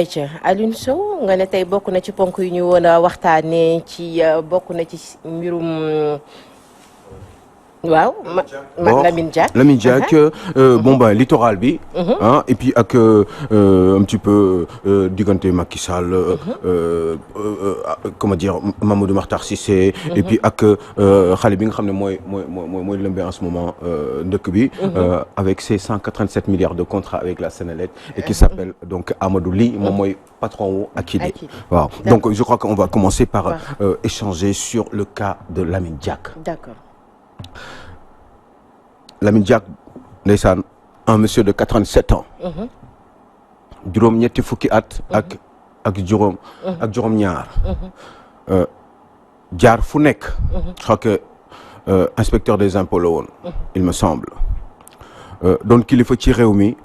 ayca Alioune Sow nga ne tey bokk na ci ponk yu ñu woon a waxtaanee ci bokk na ci mbirum waaw Lamine Diack. Lamine Diack bon ben littoral bi. Et puis ak un petit peu diggante Macky Sall. Comment dire Mamadou Makhtar Cissé. Et puis ak xale bi nga xam ne mooy lëmbee en ce moment dëkk bi. Avec ses 187 milliards de contrats avec la Sénélec. Et qui s'appelle donc Amadou Ly moom mooy patron wu Akilee. Waaw donc je crois qu'on va commencer par échanger sur le cas de Lamine Diack. D'accord. Lamine Diack ndeysaan un monsieur de 87 ans. juróom ñetti fukki at ak juróom ñaar. jaar fu nekk. je crois que inspecteur des impôts la woon. il me semble. doon kilifa ci réew mi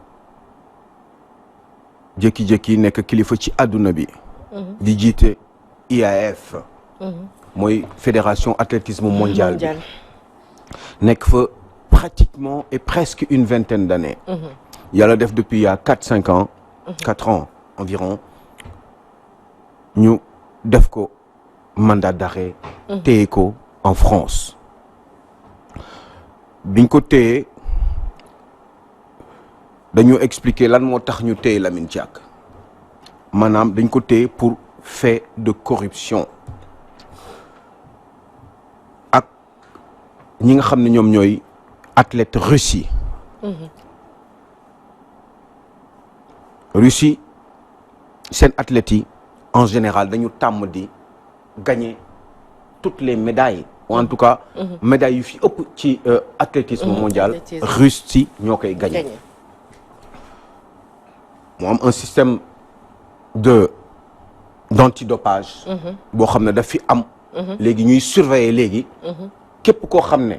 jékki-jékki nekk kilifa ci àdduna bi. di jiite IAAF. mooy fédération athlétisme mondial bi. nekk fa pratiquement et presque une vingtaine d'années. Yàlla def depuis il y a 4-5 ans. 4 ans environ. ñu def ko mandat d'arrêt. téye ko en France. biñ ko téye dañoo expliquer lan moo tax ñu téye Lamine Diack. maanaam dañ ko téye pour fait de corruption. ñi nga xam ne ñoom ñooy athlète Russie. Russie seen athlètes yi en général dañu tàmm di gagner toutes les médailles ou en tout cas médailles yu fi ëpp ci athlétisme mondial Russie ñoo koy gagner. mu am un système d'antidopage boo xam ne daf fi am léegi ñuy surveiller léegi képp koo xam ne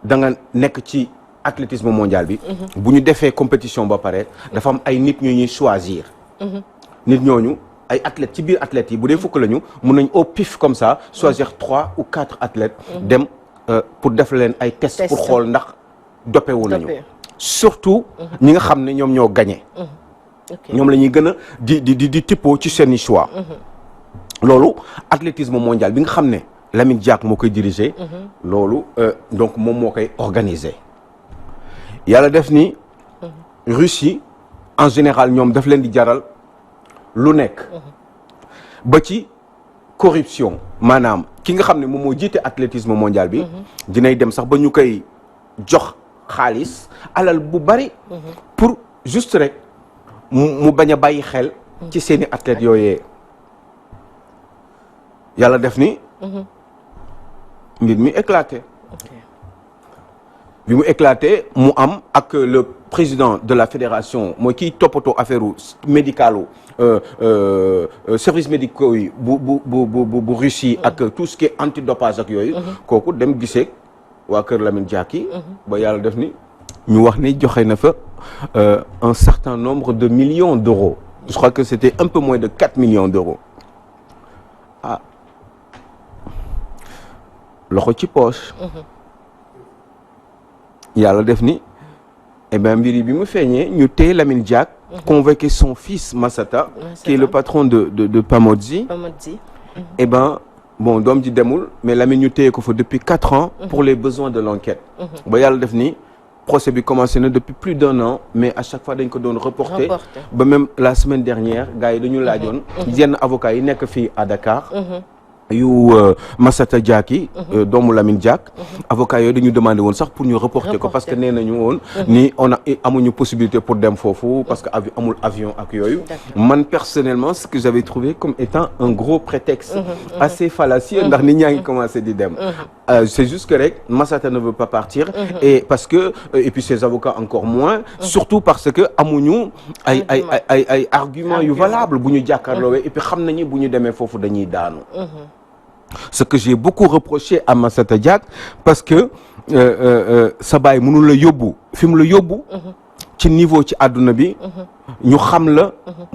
da nga nekk ci athlétisme mondial bi. bu ñu defee compétition ba pare dafa am ay nit ñu ñuy choisir. nit ñooñu ay athlètes ci biir athlètes yi bu dee fukk lañu mun nañ au pif comme ça choisir 3 ou 4 athlètes. dem pour def leen ay tests pour xool ndax dopé wu nañu. surtout ñi nga xam ne ñoom ñoo gagné. ñoom la ñuy gën a di tippoo ci seeni choix. loolu athlétisme mondial bi nga xam ne. Lamine Diack moo koy diriger. loolu donc moom moo koy organiser. yàlla def ni. Russie en général ñoom daf leen di jaral lu nekk. ba ci corruption maanaam ki nga xam ne moom moo jiite athlétisme mondial bi. dinay dem sax ba ñu koy jox xaalis alal bu bari. pour juste rek mu bañ a bàyyi xel. ci seeni athlètes yooyee. yàlla def ni. mbir mi éclaté. bi mu éclaté mu am ak le président de la fédération mooy kiy toppatoo affaire médicalu services médicaux yi bu Russie ak tout ce qui est antidopage ak yooyu. kooku dem gisee waa kër Lamine Diack yi. ba yàlla def ni ñu wax ni joxe na fa un certain nombre de millions d'euros. je crois que c'était un peu moins de 4 millions d'euros. ah. loxo ci poche. yàlla def ni eh ben mbiri bi mu feeñee ñu téye Lamine Diack. convoqué son fils Massata. qui est le patron de Pamodzi. Eh ben bon doom ji demul mais Lamine ñu téye ko fa depuis 4 ans. pour les besoins de l'enquête. ba yàlla def ni procès bi commencé na depuis plus d'1 an mais à chaque fois dañ ko doon reporter. ba même la semaine dernière gars yi dañu laajoon. yenn avocats yi nekk fii à Dakar. yu Massata Diack yi doomu Lamine Diack avocat yooyu dañu demandé woon sax pour ñu reporter ko parce que nee nañu woon ni amuñu possibilité pour dem foofu parce que amul avion ak yooyu. man personnellement ce que j'avais trouvé comme étant un gros prétexte assez fallacieux ndax nit ñaa ngi commencé di dem. c'est juste que rek Massata ne veut pas partir et parce que et puis ses avocats encore moins surtout parce que amuñu ay arguments yu valables bu ñu jàkkaarloowee et puis xam nañu bu ñu demee foofu dañuy daanu. Ce que j'ai beaucoup reproché à Massata Diack parce que sa baay mënul la yóbbu fi mu la yóbbu ci niveau ci àdduna bi ñu xam la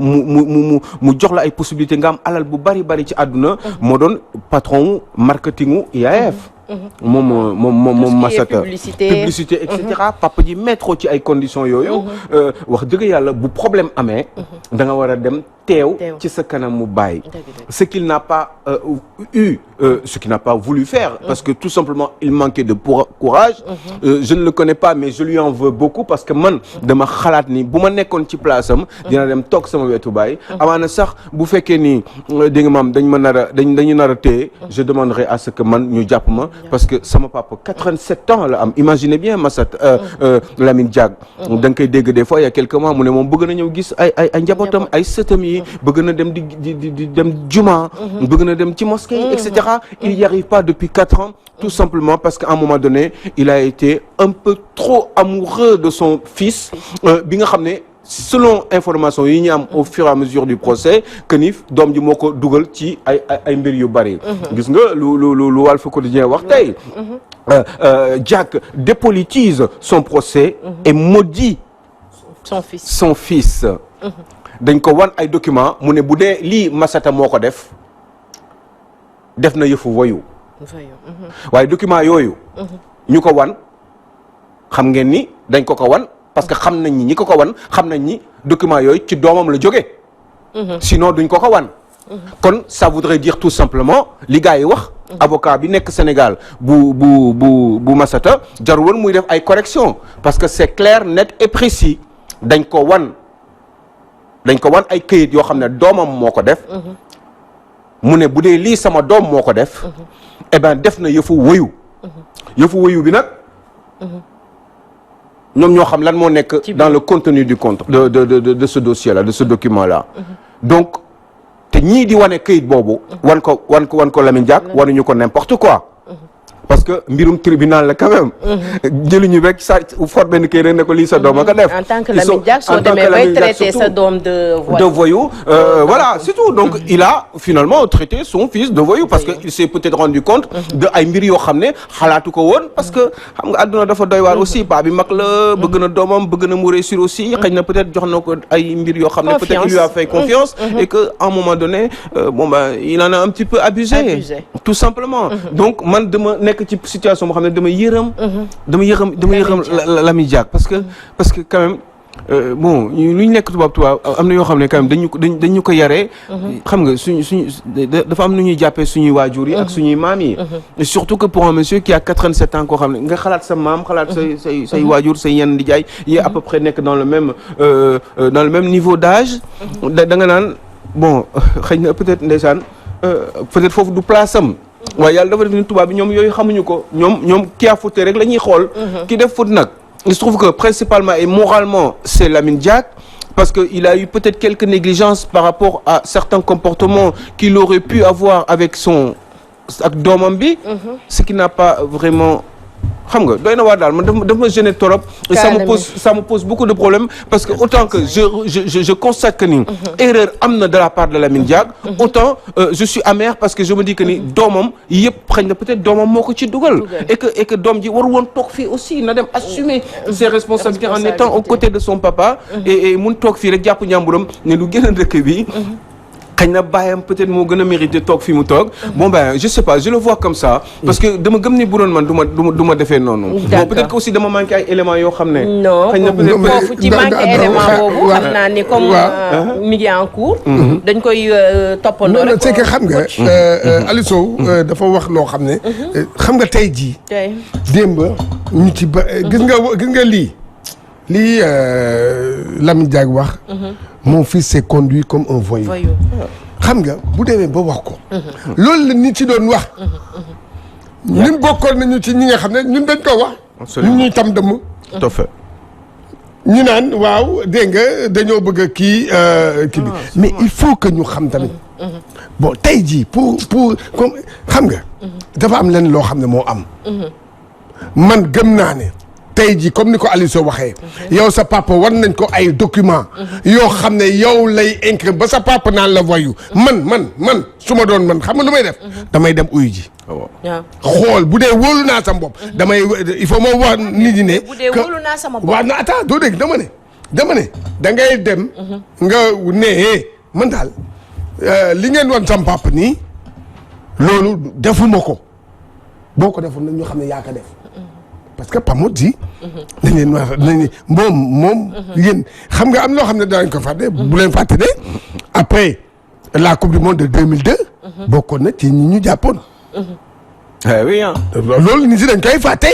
mu jox la ay possibilités nga am alal bu bari ci àdduna moo doon patron marketingu IAF moom Massata publicité et cetera papa ji mettre ci ay conditions yooyu wax dëgg yàlla bu problème amee da nga war a dem teew ci sa kanam mu bàyyi ce qu'il n'a pas ce qu'il n'a pas voulu faire parce que tout simplement il manquait de courage je ne le connais pas mais je lui en veux beaucoup parce que man dama xalaat ni bu ma nekkoon ci place am dina dem toog sama wetu baay amaana sax bu fekkee ni dégg nga maam dañu nar a téye je demanderai à ce que man ñu jàpp ma parce que sama papa 87 ans la am imaginez bien Massata Lamine Diack da nga koy dégg des fois il y a quelques mois mu ne moom bëgg na ñëw gis ay njabootam ay sëtam yi bëgg na dem di dem juma bëgg na dem ci mosquée et cetera il y arrive pas depuis 4 ans tout simplement parce qu'à un moment donné il a été un peu trop amoureux de son fils bi nga xam ne selon information yi ñu am au fur et à mesure du procès que ni doom ji moo ko dugal ci ay mbir yu bari gis nga lu Walf Quotidien wax tey Diack dépolitise son procès et maudit son fils dañ ko wan ay documents mu ne bu dee lii Massata moo ko def na yëfu voyou waaye documents yooyu ñu ko wan xam ngeen ni dañ ko wan parce que xam nañ ñi ko wan xam nañ ni documents yooyu ci doomam la jógee sinon duñ ko wan kon ça voudrait dire tout simplement li gars yi wax avocat bi nekk Sénégal bu Massata jarul woon muy def ay corrections parce que c'est clair net et précis dañ ko wan ay këyit yoo xam ne doomam moo ko def mu ne bu dee lii sama doom moo ko def eh ben def na yëfu wëyu bi nag ñoom ñoo xam lan moo nekk dans le contenu du compte de ce dossier là de ce document là donc te ñii di wane këyit boobu wan ko Lamine Diack wanuñu ko n'importe quoi parce que mbirum tribunal la quand même jëluñu rek sa for benn kay rek ne ko lii sa doom a ko def en tant que Lamine Diack soo demee bay traiter sa doom de voyou voilà c'est tout donc il a finalement traité son fils de voyou parce que il s'est peut-être rendu compte de ay mbir yoo xam ne xalaatu ko woon parce que xam nga àdduna dafa doy waar aussi paa bi mag la bëgg na doomam bëgg na mu réussir aussi xëy na peut-être jox na ko ay mbir yoo xam ne peut-être il lui a fait confiance et que à un moment donné il en a un petit peu abusé tout simplement donc man dama nekk ci situation boo xam ne dama yërëm Lamine Diack parce que quand même bon lu ñu nekk tubaab am na yoo xam ne quand même dañu ko yaree xam nga suñu dafa am nu ñuy jàppee suñuy waajur yi ak suñuy maam yi et surtout que pour un monsieur qui a 87 ans koo xam ne nga xalaat sa maam xalaat say waajur say yenn di jaay yi à peu près nekk dans le même niveau d'âge da nga naan bon xëy na peut-être ndeysaan peut-être foofu du place am waaye yàlla dafa def ni tubaab bi ñoom yooyu xamuñu ko ñoom ki a fauté rek la ñuy xool ki def faute nag il se trouve que principalement et moralement c'est Lamine Diack parce que il a eu peut-être quelques négligences par rapport à certains comportements qu'il aurait pu avoir avec doomam bi ce qui n'a pas vraiment xam nga doy na waar daal man daf ma gêner trop et ça me pose beaucoup de problèmes parce que autant que je constate que ni erreur am na de la part de Lamine Diack autant je suis amer parce que je me dis que ni doomam yëpp xëy na peut-être doomam moo ko ci dugal et que doom ji waru woon toog fii aussi na dem assumer ses responsabilités en étant aux côtés de son papa et mun toog fii rek jàpp njàmburam ne lu gën a dëkk bi xëy na bàyyam peut-être moo gën a mérité toog fi mu toog bon ben je sais pas je le vois comme ça parce que dama gëm ni bu doon man du ma defee noonu bon peut-être que aussi dama manqué ay éléments yoo xam ne non foofu ci manqué élément boobu xam naa ni comme mi ngi en cours dañ koy toppandoo rek c'est que xam nga Aliou Sow dafa wax loo xam ne xam nga tey jii démb ñu ci ba gis nga lii Lamine Diack wax mon fils s'est conduit comme un voyou xam nga bu demee ba wax ko loolu la nit ci doon wax ñun bokkoon nañu ci ñi nga xam ne ñun dañ ko wax ñun ñuy tam dëmm tout à fait ñu naan waaw dégg nga dañoo bëgg a kii bi mais il faut que ñu xam tamit bon tey jii pour comme xam nga dafa am leen loo xam ne moo am man gëm naa ne tey jii comme ni ko Aliou Sow waxee yow sa papa war nañ ko ay documents yoo xam ne yow lay inscrire ba sa papa naan la voyou man su ma doon man xam nga lu may def damay dem uyu ji xool bu dee wóolu naa sama bopp damay il faut ma wax nit ñi ne bu dee wóolu naa sama bopp waaw na attends doo dégg dama ne dama ne da ngay dem. nga ne man daal li ngeen woon sam papa nii loolu defuma ko boo ko defoon nag ñu xam ne yaa ko def parce que Pamodji. dañ leen wax nañ moom yéen xam nga am loo xam ne danañ ko fàtte. bu leen fàtte de après la coupe du monde de 2002. bokkoon na ci ñi ñu jàppoon. oui ah. loolu nit ñi dañ koy fàtte.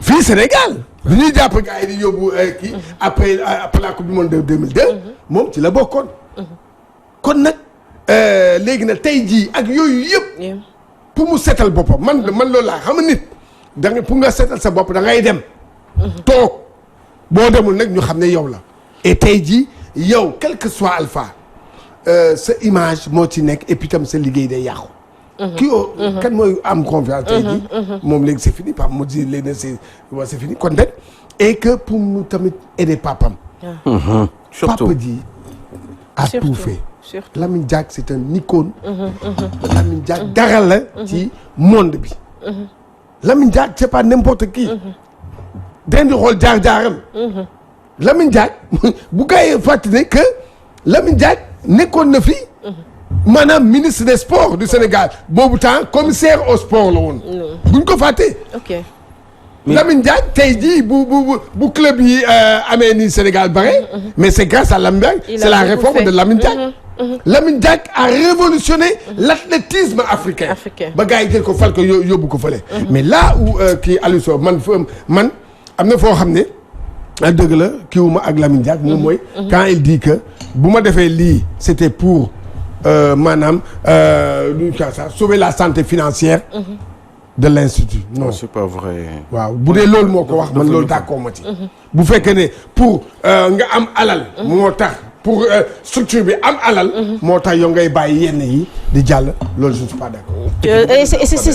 fii Sénégal bi ñuy jàpp gars yi di yóbbu kii après la coupe du monde de 2002. moom ci la bokkoon. kon nag léegi nag tey jii ak yooyu yëpp. pour mu setal boppam man loolu laa xam nit da nga pour nga setal sa bopp da ngay dem. toog boo demul nag ñu xam ne yow la. et tey jii yow quel que soit alpha sa image moo ci nekk et puis tam sa liggéey day yàqu. kii kan mooy am confiance tey jii. moom léegi c'est fini papa mu di léegi c'est fini kon nag et que pour mu tamit aider papam. surtout papa ji a tout fait. Lamine Diack c'est un icône. Lamine Diack dara la ci monde bi. Lamine Diack c'est pas n'importe qui. dañ di xool jaar-jaaram. Lamine Diack bu gars yi fàttali que Lamine Diack nekkoon na fi. maanaam ministre des sports du Sénégal boobu temps commissaire au sport la woon. buñ ko fàttee. ok Lamine Diack tey jii bu club yi amee ni Sénégal bare. mais c'est grâce à Lamine Diack. c'est la réforme de Lamine Diack. Lamine Diack a révolutionné l'athlétisme africain. ba gars yi jël ko fal ko yóbbu ko fële. mais là où kii Aliou Sow man am na foo xam ne dëgg la kii wu ma ak Lamine Diack moom mooy. quand il dit que bu ma defee lii c'était pour maanaam luy ka ça sauver la santé financière. de l'institut non c'est pas vrai. waaw bu dee loolu moo ko wax man loolu d'accord ma ci. bu fekkee ne pour nga am alal. moo tax pour structure bi am alal. moo tax yow ngay bàyyi yenn yi di jàll loolu je ne suis pas d'accord.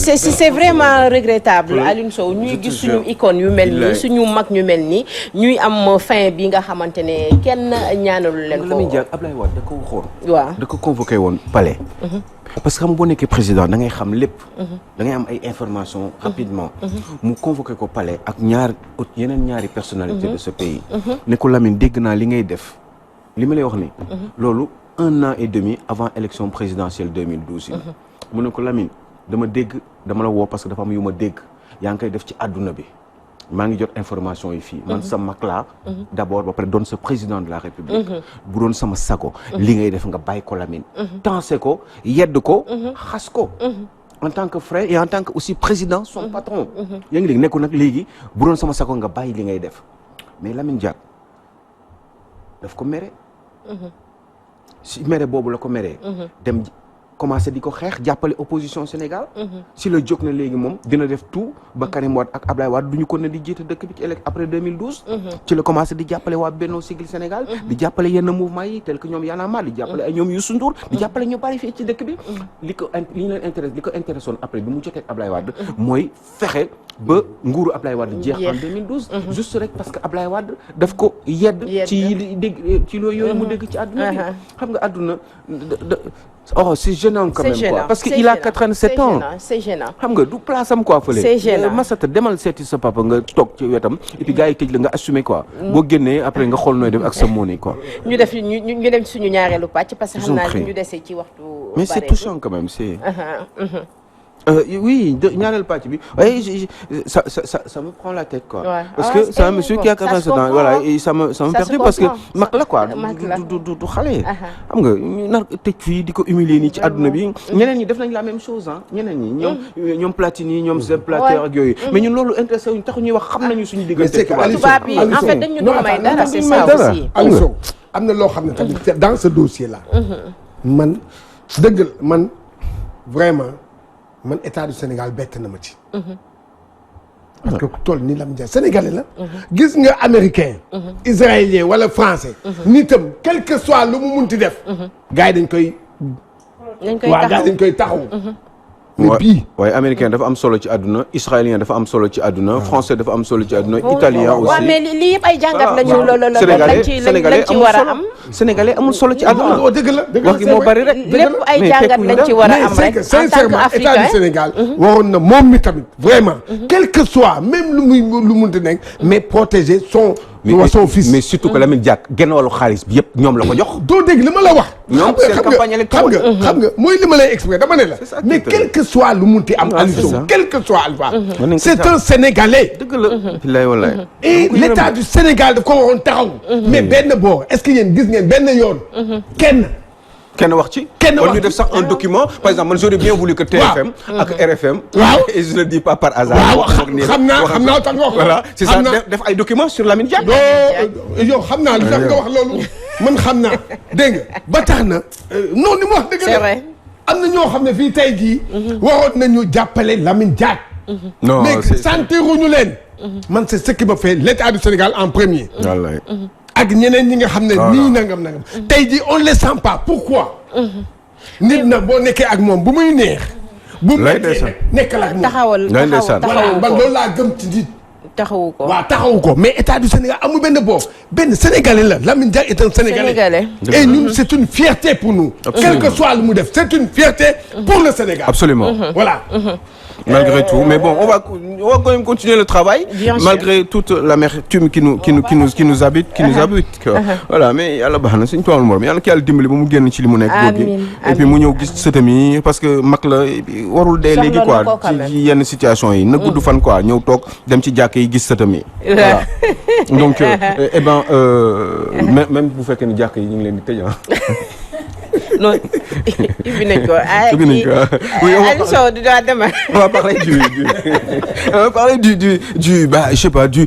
c'est vraiment regrettable Alioune Sow ñuy gis suñu icône yu mel nii suñu mag ñu mel nii ñuy am fin bi nga xamante ne kenn ñaanalu leen ko. Lamine Diack Ablaye Wade da ko waxoon. waaw da ko convoqué woon palais. parce que xam boo nekkee président da ngay xam lépp. da ngay am ay informations rapidement. mu convoqué ko palais ak yeneen ñaari personnalités de ce pays. ne ko Lamine dégg naa li ngay def li ma lay wax ni loolu 1 an et demi avant élection présidentielle 2012 yi. mu ne ko Lamine dama la woo parce que dafa am yu ma dégg yaa ngi koy def ci àdduna bi maa ngi jot information yi fii man sa mag laa d'abord ba pare doon sa président de la République bu doon sama sago li ngay def nga bàyyi ko Lamine tensé ko yedd ko xas ko en tant que frère et en tant que aussi président son patron yaa ngi léegi nekku nag léegi bu doon sama sago nga bàyyi li ngay def mais Lamine Diack daf ko mere si mere boobu la ko meree dem commencé di ko xeex jàppale opposition Sénégal. si la jóg na léegi moom dina def tout ba Karim Wade ak Ablaye Wade du ñu ko ne di jiite dëkk bi ci après 2012. ci la commencé di jàppale waa Benno Siggil Sénégal. di jàppale yenn mouvement yi tel que ñoom Y'en a marre di jàppale ay ñoom Youssou Ndour. di jàppale ñu bari fii ci dëkk bi. li ko intéressé woon après bi mu jotee ak Ablaye Wade. mooy fexe ba nguuru Ablaye Wade jeex en 2012. juste rek parce que Ablaye Wade daf ko yedd. ci dégg ci loolu yooyu mu dégg ci àdduna bi. xam nga àdduna c'est gênant quand même quoi parce que il a 87 ans c'est gênant xam nga du place am quoi fële. c'est gênant Massata demal seeti sa papa nga toog ci wetam et puis gars yi tëj la nga assumer quoi. boo génnee après nga xool nooy def ak sa money quoi. ñu def ñu dem suñu ñaareelu pàcc parce que xam naa ñu desee ci waxtu. mais c'est touchant quand même c'est. oui ñaareel pàcc bi waaye ça me prend la tête quoi. parce que c'est un monsieur qui a 87 ans voilà et ça me perturbe parce que mag la quoi du xale. xam nga ñu nar tëj fii di ko humilier nii ci àdduna bi ñeneen ñi def nañ la même chose ah ñeneen ñi ñoom Platini ñoom Sepp Blatter ak yooyu mais ñun loolu intéressé wuñ taxu ñuy wax xam nañu suñu diggante tubaab yi en fait dañu dul may dara c'est ça aussi. Aliou Sow am na loo xam ne tamit dans ce dossier là man dëgg man vraiment man état du Sénégal bett na ma ci. parce que toll ni Lamine Diack sénégalais la. gis nga américain. israélien wala français. nitam quel que soit lu mu munti def. gars yi dañ koy taxaw. mais bii waaye américain dafa am solo ci àdduna israélien dafa am solo ci àdduna français dafa am solo ci àdduna italien aussi. waaw mais lii yëpp ay jàngat lañu lañ ci war a am. sénégalais amul solo ci àdduna. dëgg la wax gi moo bari rek. lépp ay jàngat lañ ci war a am rek en tant qu'Africain état du Sénégal. waroon na moom mi tamit vraiment. quel que soit même lu munti nekk mais protéger son fils. mais surtout que Lamine Diack genn wàllu xaalis bi yëpp ñoom la ko jox. doo dégg li ma la wax. ñoom seen campagne électorale xam nga mooy li ma lay expliquer dama ne la. mais quel que soit lu munti am. Aliou Sow quel que soit Alpha. c'est un Sénégalais. dëgg la. billaay wallaay. et l'état du Sénégal daf ko waroon taxaw. mais benn boor est-ce que yéen gis ngeen benn yoon. kenn wax ci. ñu def sax un document par exemple man j'aurais bien voulu que TFM ak RFM. et je le dis pas par hasard. xam naa tax nga wax. voilà c'est ça def ay documents sur Lamine Diack. yow xam naa li tax nga wax loolu. man xam naa dégg nga ba tax na. non ni ma wax dëgg la. c'est vrai. am na ñoo xam ne fii tey jii. waroon nañu jàppale Lamine Diack. non mais sentiruñu leen. man c'est ce qui me fait l'état du Sénégal en premier. wallaay. ak ñeneen ñi nga xam ne nii nangam. tey jii on les sent pas pourquoi. nit nag boo nekkee ak moom bu muy neex. bu muy nekkal ak moom. taxawal man loolu laa gëm ci nit. taxawu ko waaw taxawu ko mais état du Sénégal amul benn boobu benn Sénégalais la Lamine Diack est un Sénégalais. et ñun c'est une fierté pour nous. quel que soit lu mu def c'est une fierté pour le Sénégal. absolument voilà. malgré tout mais bon on va quand même continuer le travail. malgré toute l'amertume qui nous habite voilà mais yàlla baax na suñu tool morom yàlla ki yàlla dimbali ba mu génn ci li mu nekk. amiin et puis mu ñëw gis sëtam yi parce que mag la warul dee léegi quoi ci yenn situation yi na gudd fan quoi ñëw toog dem ci jàkk yi gis sëtam yi. voilà donc eh ben même bu fekkee ni jàkk yi ñu ngi leen di tëj non ibi nañ ko Aliou Sow du doon demain. On va parler du bah je sais pas du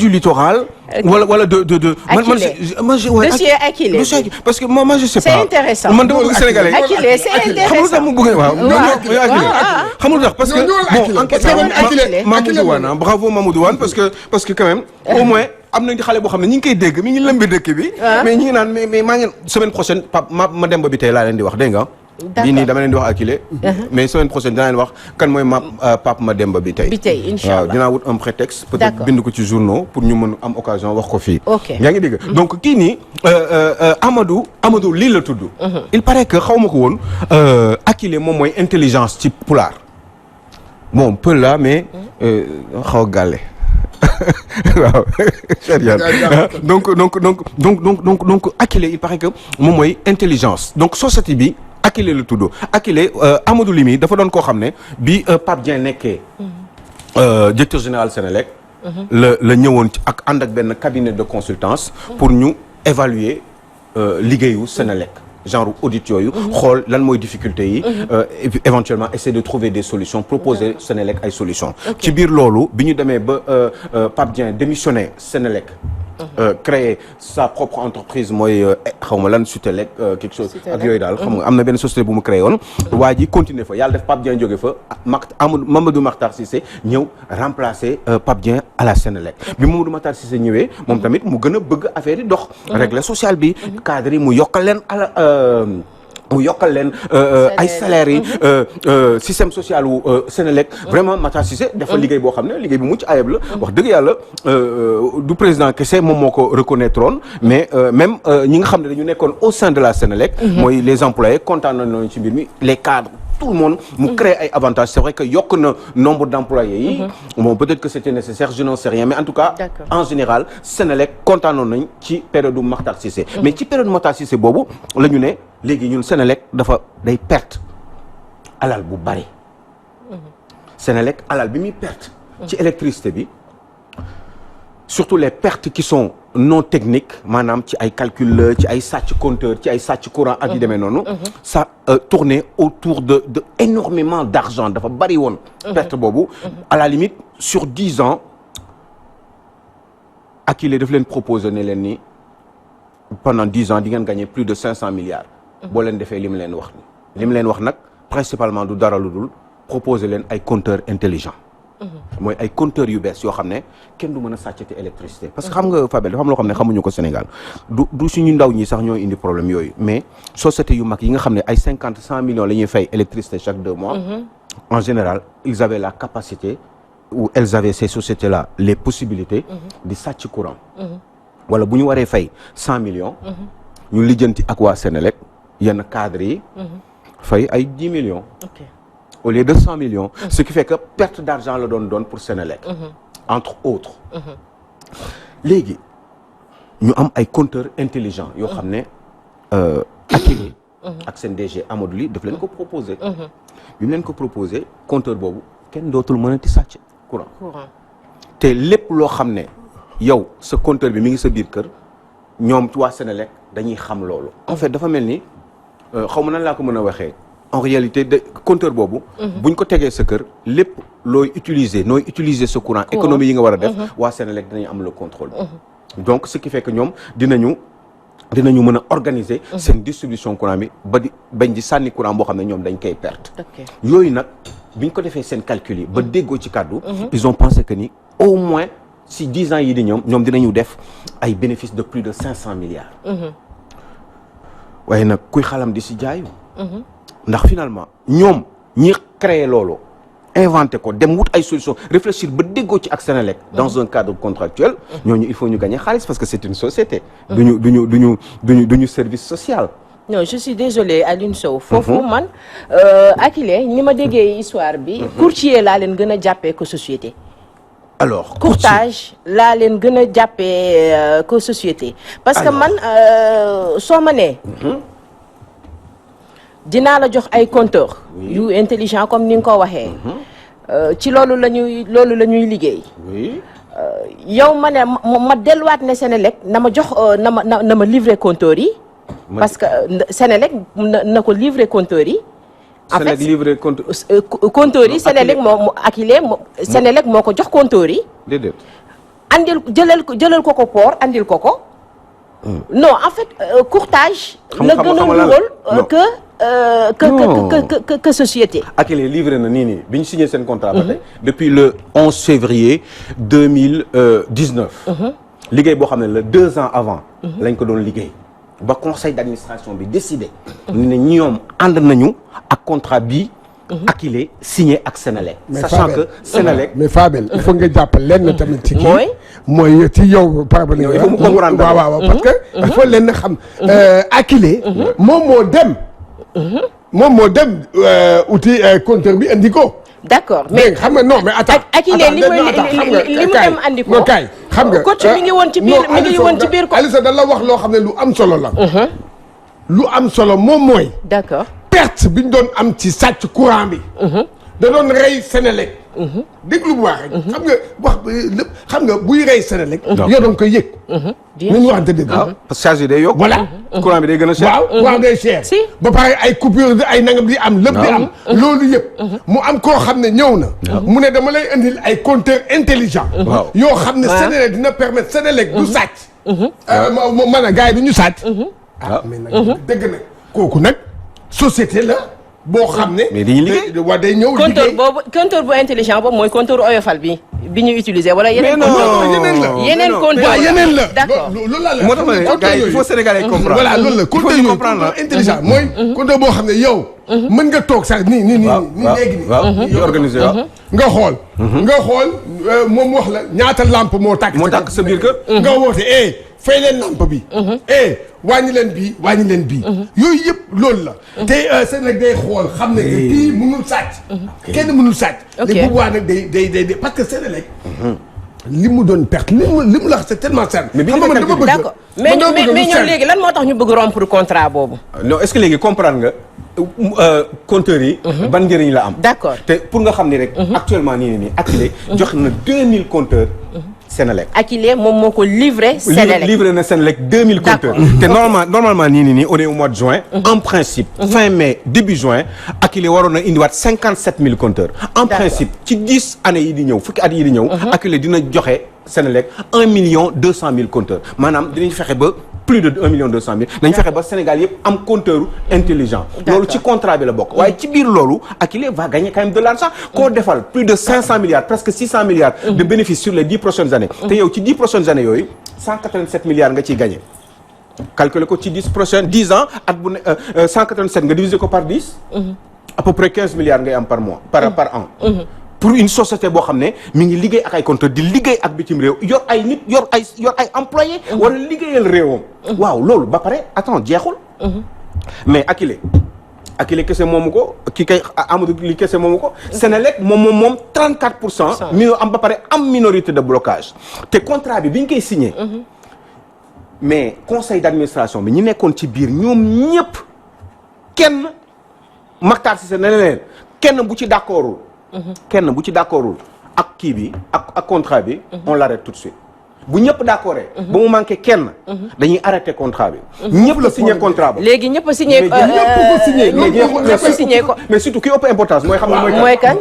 littoral. wala de dossier Akile parce que moi je sais pas. c'est intéressant man dama bëgg Sénégalais. Akile c'est intéressant xam nga mu bëgg waaw. xam nga parce que bon enquête Mamadou Wane bravo Mamadou Wane parce que quand même au moins. am nañu xale boo xam ne ñi ngi koy dégg mi ngi lëmbi dëkk bi. mais ñi ngi naan mais maa ngi semaine prochaine Pape ma Demba bi tey laa leen di wax dégg nga. bii nii dama leen di wax Akile. mais semaine prochaine dinaa leen wax kan mooy Pape ma Demba bi tey. bi tey incha allah waaw dinaa wut un prétexte. peut-être bind ko ci journaux pour ñu mën am occasion wax ko fii. yaa ngi dégg donc kii nii Amadou lii la tudd. il paraît que xaw ma ko woon Akile moom mooy intelligence ci pulaar bon peu là mais xaw a gàlle. waaw donc Akile il paraît que moom mooy intelligence donc société bi Akile la tudd Akile Amadou Limi dafa doon koo xam ne bi Pape Dieng nekkee directeur général Sénélec la ñëwoon ci ak ànd ak benn cabinet de consultance pour ñu évaluer liggéeyu Sénélec genre audit yooyu xool lan mooy difficulté yi et puis éventuellement essayer de trouver des solutions proposer Sénélec ay solutions ci biir loolu bi ñu demee ba Pape Dieng démissionné Sénélec créer sa propre entreprise mooy xaw ma lan Sutelec quelque chose ak yooyu daal xam nga am na benn société bu mu créé woon waa ji continuer fa yàlla def Pape Dieng jóge fa Mamadou Makhtar Cissé ñëw remplacer Pape Dieng à la Sénélec bi Mamadou Makhtar Cissé ñëwee moom tamit mu gën a bëgg affaire yi dox régler social bi cadre yi mu yokkal leen ay salaires yi système social wu Sénélec vraiment Makhtar Cissé dafa liggéey boo xam ne liggéey bu mucc ayib la wax dëgg yàlla du président kese moom moo ko reconnaître woon mais même ñi nga xam ne dañu nekkoon au sein de la Sénélec mooy les employés kontaan nañu ci mbir mi les cadres tout le monde mu crée ay avantages c'est vrai que yokk na nombre d'employés yi bon peut-être que c'était nécessaire je n'en sais rien mais en tout cas en général Sénélec kontaanoon nañ ci période du Makhtar Cissé mais ci période Makhtar Cissé boobu la ñu ne léegi ñun Sénélec day perte alal bu bari Sénélec alal bi muy perte ci électricité bi surtout les pertes qui sont non techniques maanaam ci ay calcul la ci ay sàcc compteur ci ay sàcc courant ak yu demee noonu ça tournait autour de énormément d'argent dafa bari woon perte boobu à la limite sur 10 ans Akile daf leen proposer ne leen ni pendant 10 ans di ngeen gagner plus de 500 milliards boo leen defee li mu leen wax ni li mu leen wax nag principalement du dara lu dul proposer leen ay compteurs intelligents mooy ay compteurs yu bees yoo xam ne kenn du mën a sàccati électricité parce que xam nga Fabel dafa am loo xam ne xamuñu ko Sénégal du suñu ndaw ñi sax ñoo indi problème yooyu mais société yu mag yi nga xam ne ay 50-100 millions la ñuy fay électricité chaque 2 mois en général ils avaient la capacité ou elles avaient ces sociétés là les possibilités di sàcc courant wala bu ñu waree fay 100 millions ñu lijjanti ak waa Sénélec yenn cadres yi fay ay 10 millions au lieu de 100 millions ce qui fait que perte d'argent la doon pour Sénélec entre autres léegi ñu am ay compteurs intelligents yoo xam ne Akilee ak seen DG Amadou Ly daf leen ko proposé. bi mu leen ko proposé compteur boobu kenn dootul mënati sàcc courant. te lépp loo xam ne yow sa compteur bi mi ngi sa biir kër ñoom waa Sénélec dañuy xam loolu. en fait dafa mel ni xaw ma nan laa ko mën a waxee en réalité de compteur boobu. buñ ko tegee sa kër lépp nooy utiliser sa courant économie yi nga war a def. waa Sénélec dinañ am le contrôle. donc ce qui fait que ñoom dinañu mën a organiser seen distribution courant bi bañ di sànni courant boo xam ne ñoom dañ koy perte. yooyu nag biñ ko defee seen calcul yi ba déggoo ci kàddu. ils ont pensé que ni au moins si 10 ans yi di ñoom dinañu def ay bénéfices de plus de 500 milliards. waaye nag kuy xalam di si jaayu. ndax finalement ñoom ñi créé loolu inventé ko dem wut ay solution réfléchir ba déggoo ci ak Sénélec dans un cadre contractuel ñooñu il faut ñu gagner xaalis parce que c'est une société. duñu service social. non je suis désolée Alioune Sow. foofu man Akilee ni ma déggee histoire bi. courtier laa leen gën a jàppee que société. alors courtage laa leen gën a jàppee que société. parce que man soo ma nee. dinaa la jox ay compteurs. yu intelligent comme ni nga ko waxee. ci loolu la ñuy liggéey. yow ma ne ma delluwaat ne Sénélec na ma jox na ma livrer compteurs yi. parce que Sénélec na ko livrer compteurs yi. en fait livrer compteurs yi Sénélec moo Akilee Sénélec moo ko jox compteurs yi. déedéet. andil jëlal ko port andil ko. non en fait courtage. la gën a nuróol que société. Akilee livré na nii bi ñu signé seen contrat ba tey depuis le 11 février 2019. liggéey boo xam ne le 2 ans avant. lañ ko doon liggéey. ba conseil d'administration bi décidé. ni ne ñoom ànd nañu ak contrat bi Akilee signé ak Sénélec. sachant que Sénélec. mais Fabel il faut nga jàpp lenn tamit ci kii. mooy ci yow. il faut mu comprendre waaw parce que il faut lenn xam. Akilee. moom moo dem uti compteur bi andi ko. d'accord mais xam nga non mais attends. Akilee li mu dem andi ko. kay xam nga coach mi ngi woon ci biir ko. Alisa da la wax loo xam ne lu am solo la. lu am solo moom mooy. d'accord. perte bi ñu doon am ci sàcc courant bi. da doon rey Sénélec. déglu bu baax rek. xam nga wax lépp xam nga buy rey Sénélec. yoo doon koy yëg. nañu waxante dëgg. parce que charge yi day yokk. voilà courant bi day gën a cher. waaw courant day cher. ba pare ay coupure ay nangam di am. lépp di am loolu yëpp. mu am koo xam ne ñëw na. mu ne dama lay indil ay compteurs intelligents. yoo xam ne Sénélec dina permettre Sénélec du sàcc. man a gars yi du ñu sàcc. mais nag dëgg nag kooku nag. société la boo xam ne. mais dañuy liggéey waa day ñëw liggéey compteur bu intelligent boobu mooy compteur oyofal bi ñuy utiliser wala yeneen. yeneen compteur yeneen la. d'accord loolu la moo tax ma ne gars yi il faut Sénégalais comprendre. voilà loolu la compteur yooyu compteur intelligent mooy. compteur boo xam ne yow. mën nga toog sax nii léegi nii. waaw ñu organiser waaw. nga xool moom wax la ñaata lampe moo tàkk sa biir kër. nga woote fay leen lampe bi. wàññi leen bii. yooyu yëpp loolu la. te Sénégal day xool xam ne que kii mënul sàcc. kenn mënul sàcc. ok léegi bu boobaa nag day parce que Sénégal. li mu doon perte li mu la c'est tellement simple. mais xam nga man dama bëgg. d'accord mais ñoom léegi lan moo tax ñu bëgg rompre contrat boobu. non est-ce que léegi comprendre nga compteurs yi. ban njëriñ la am. d'accord te pour nga xam ni rek. actuellement nii Akilee jox na 2000 compteurs. Sénélec. Akilee moom moo ko livré Sénélec. livré na Sénélec 2000 compteurs. te normalement nii on est au mois de juin. en principe. fin mai début juin. Akilee waroon na indiwaat 57000 compteurs. en principe ci 10 années yi di ñëw fukki at yi di ñëw. Akilee dina joxe Sénélec 1,2 million compteurs maanaam dinañ fexe ba plus de 1,2 million. dañ fexe ba Sénégal yëpp am compteur intelligent. loolu ci contrat bi la bokk. waaye ci biir loolu Akilee va gagner quand même de l'argent. koo defal plus de 500 milliards presque 600 milliards. de bénéfices sur les 10 prochaines années. te yow ci 10 prochaines années yooyu 187 milliards nga ciy gagner. calculer ko ci 10 ans at bu ne 187 nga diviser ko par 10. à peu près 15 milliards ngay am par mois par an. pour une société boo xam ne mi ngi liggéey ak ay compteurs di liggéey ak bitim réew yor ay nit yor ay employés. wala liggéeyal réewam. waaw loolu ba pare attends jeexul. mais Akilee kese moomu ko kii kay Amadou li kese moomu ko. Sénélec moom 34%. mi am ba pare am minorité de blocage. te contrat bi ñu koy signé. mais conseil d'administration bi ñi nekkoon ci biir ñoom ñëpp kenn Mactar Cissé ne leen kenn bu ci d'accordul kenn bu ci d'accordul ak kii bi ak contrat bi on l'arrête tout de suite bu ñëpp d'accord ba mu manqué kenn dañuy arrêter contrat bi ñëpp signé contrat ba léegi ñëpp a signé ñëpp a signé ko mais surtout ki ëpp importance mooy xam ne mooy kan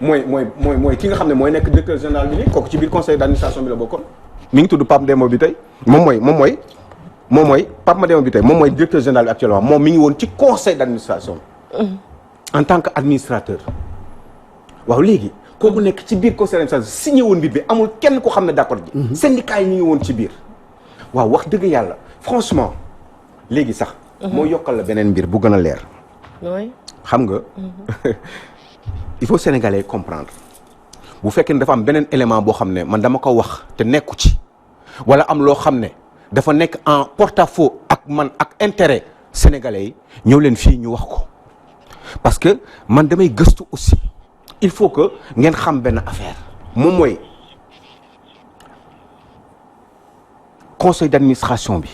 mooy ki nga xam ne mooy nekk directeur général bi nii kooku ci biir conseil d'administration bi la bokkoon mi ngi tudd Pape Demba bi tey moom mooy Pape Mademba bi tey moom mooy directeur général bi actuellement moom mi ngi woon ci conseil d'administration en tant que administrateur waaw léegi kooku nekk ci biir conseil d'administration signé woon mbir bi amul kenn ko xam ne d'accord ji syndicat yi ñu ngi woon ci biir waaw wax dëgg yàlla franchement léegi sax moo yokkal la beneen mbir bu gën a leer xam nga il faut sénégalais comprendre bu fekkee ne dafa am beneen élément boo xam ne man dama ko wax te nekku ci wala am loo xam ne dafa nekk en porte-à-faux ak man ak intérêt sénégalais yi ñëw leen fii ñu wax ko parce que man damay gëstu aussi il faut que ngeen xam benn affaire moom mooy conseil d'administration bi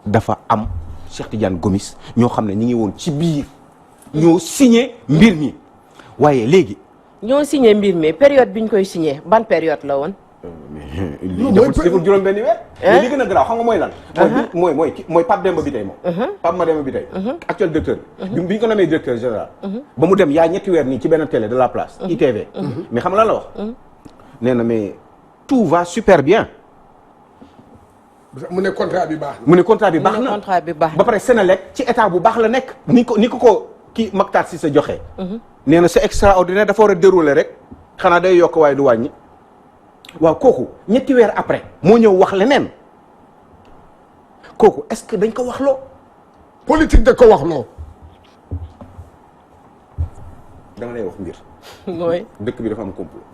dafa am Cheikh Tidiane Gomis ñoo xam ne ñi ngi woon ci biir ñoo signé mbir mi waaye léegi ñoo signé mbir mi période bi ñu koy signé ban période la woon deful juróom benni weer mais li gën a garaaw xam nga mooy lan mooy Pape Demba bi tey moom Pape Mademba bi tey actuel directeur bi ñu ko namee directeur général ba mu dem yaa ñetti weer nii ci benn télé de la place ITV mais xam nga lan la wax nee na mais tout va super bien mu ne contrat bi baax mu ne contrat bi baax na ba pare Sénélec ci état bu baax la nekk ni ko kii Mactar Cissé joxe nee na c'est extraordinaire dafa war a dérouler rek xanaa day yokk waaye du wàññi waaw kooku ñetti weer après moo ñëw wax leneen kooku est-ce que dañ ko wax loo politique da ko wax loo dama lay wax mbir mooy dëkk bi dafa am complot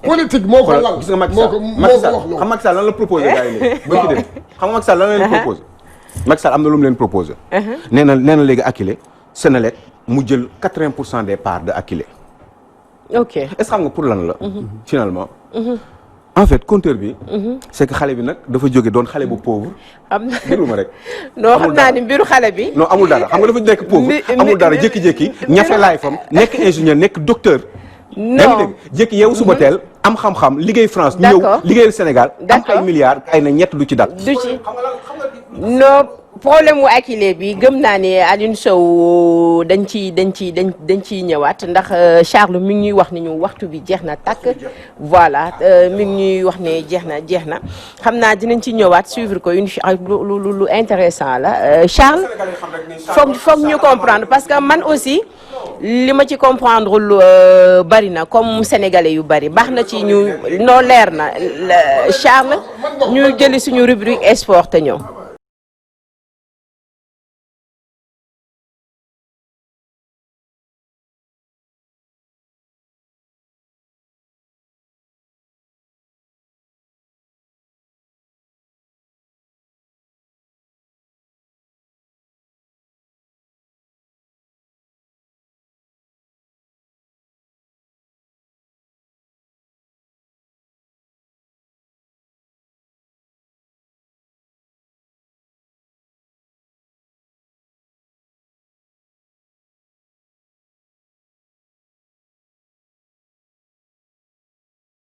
politique moo ko lal gis nga Macky Sall xam Macky Sall lan la proposé gars yi léegi ba ci def xam nga Macky Sall lan la leen proposé Macky Sall am na lu mu leen proposé nee na léegi Akilee Sénélec mu jël 80% des parts de Akilee ok est-ce que xam nga pour lan la finalement en fait compteur bi c'est que xale bi nag dafa jóge doon xale bu pauvre am na déglu ma rek non xam naa ni mbiru xale bi non amul dara xam nga dafa nekk pauvre amul dara jékki-jékki ñafe laay fam nekk ingénieur nekk docteur yaa ngi dégg jékki yow suba teel am xam-xam liggéey France ñëw liggéeyal Sénégal am ay milliards ay na ñett du ci dal du ci non problème mu Akilee bi gëm naa ne Alioune Sow dañ ciy ñëwaat ndax Charles mi ngi ñuy wax ni ñu waxtu bi jeex na tàkk voilà mi ngi ñuy wax ne jeex na xam naa dinañ ci ñëwaat suivre ko lu intéressant la Charles foog ñu comprendre parce que man aussi li ma ci comprendre lu bari na comme sénégalais yu bari baax na ci ñu noo leer na Charles ñu jëli suñu rubrique sport te ñëw